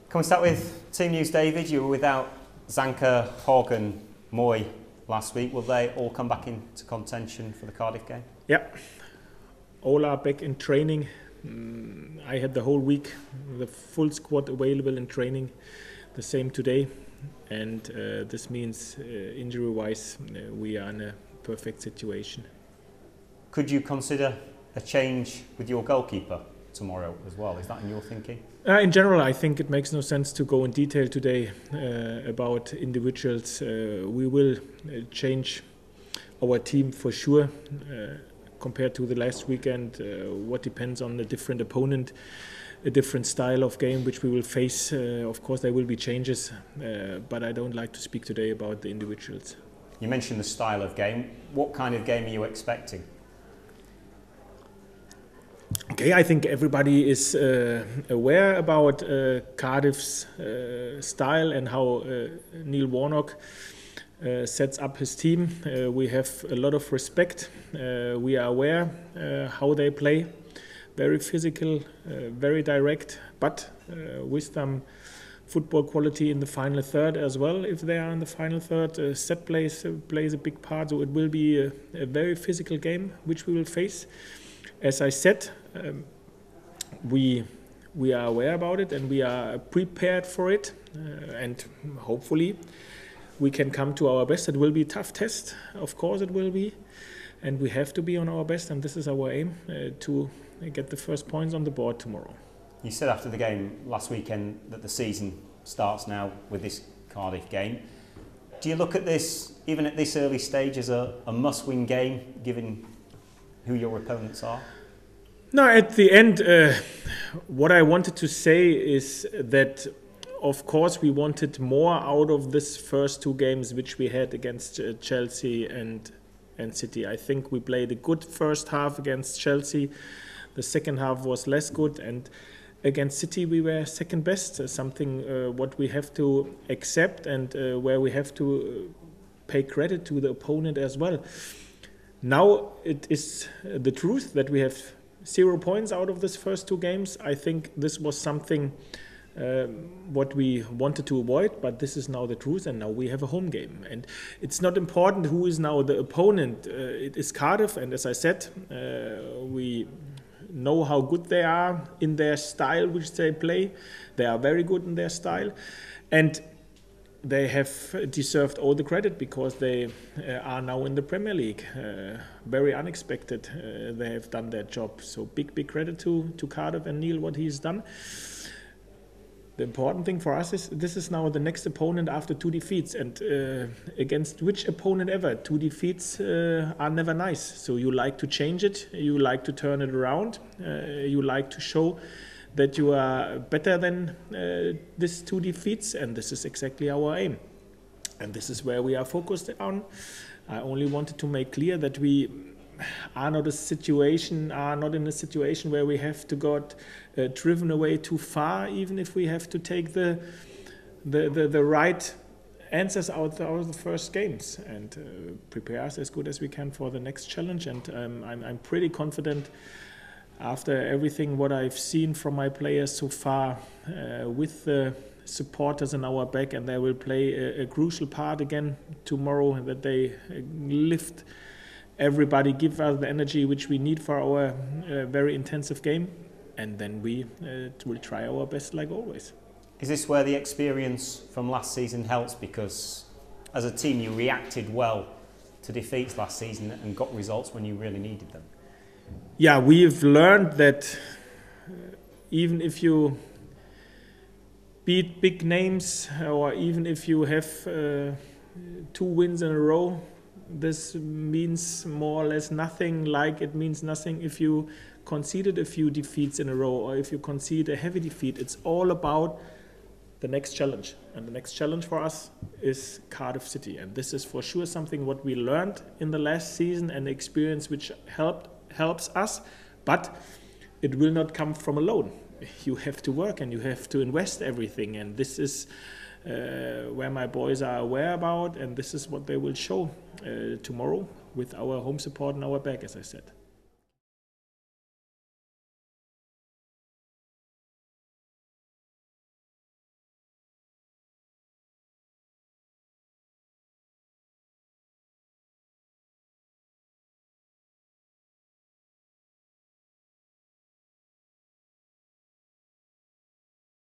Can we start with team news, David? You were without Zanka, Hogg and Moy last week. Will they all come back into contention for the Cardiff game? Yeah, all are back in training. I had the whole week, the full squad available in training, the same today. And this means injury-wise, we are in a perfect situation. Could you consider a change with your goalkeeper tomorrow as well? Is that in your thinking? In general, I think it makes no sense to go in detail today about individuals. We will change our team for sure compared to the last weekend. What depends on the different opponent, a different style of game which we will face. Of course, there will be changes, but I don't like to speak today about the individuals. You mentioned the style of game. What kind of game are you expecting? Okay, I think everybody is aware about Cardiff's style and how Neil Warnock sets up his team. We have a lot of respect. We are aware how they play. Very physical, very direct, but with some football quality in the final third as well. If they are in the final third, set plays a big part. So it will be a very physical game which we will face. As I said, we are aware about it and we are prepared for it, and hopefully we can come to our best. It will be a tough test, of course it will be, and we have to be on our best, and this is our aim, to get the first points on the board tomorrow. You said after the game last weekend that the season starts now with this Cardiff game. Do you look at this, even at this early stage, as a must-win game, given who your opponents are? No, at the end, what I wanted to say is that, of course, we wanted more out of this first two games which we had against Chelsea and City. I think we played a good first half against Chelsea. The second half was less good, and against City we were second best, something what we have to accept and where we have to pay credit to the opponent as well. Now it is the truth that we have 0 points out of this first two games. I think this was something what we wanted to avoid, but this is now the truth, and now we have a home game. And it's not important who is now the opponent. It is Cardiff, and as I said, we know how good they are in their style which they play. They are very good in their style, and they have deserved all the credit because they are now in the Premier League. Very unexpected. They have done their job. So big credit to Cardiff and Neil what he's done. The important thing for us is this is now the next opponent after 2 defeats, and against which opponent ever, 2 defeats are never nice. So you like to change it, you like to turn it around, you like to show that you are better than these 2 defeats, and this is exactly our aim. And this is where we are focused on. I only wanted to make clear that we are not in a situation where we have to get driven away too far, even if we have to take the right answers out of the first games, and prepare us as good as we can for the next challenge. And I'm pretty confident after everything what I've seen from my players so far, with the supporters in our back, and they will play a crucial part again tomorrow, that they lift everybody, give us the energy which we need for our very intensive game, and then we will try our best like always. Is this where the experience from last season helps? Because as a team you reacted well to defeats last season and got results when you really needed them. Yeah, we've learned that even if you beat big names, or even if you have 2 wins in a row, this means more or less nothing. Like it means nothing if you conceded a few defeats in a row, or if you concede a heavy defeat. It's all about the next challenge, and the next challenge for us is Cardiff City, and this is for sure something what we learned in the last season, and experience which helps us, but it will not come from alone. You have to work and you have to invest everything, and this is where my boys are aware about, and this is what they will show tomorrow with our home support and our back, as I said.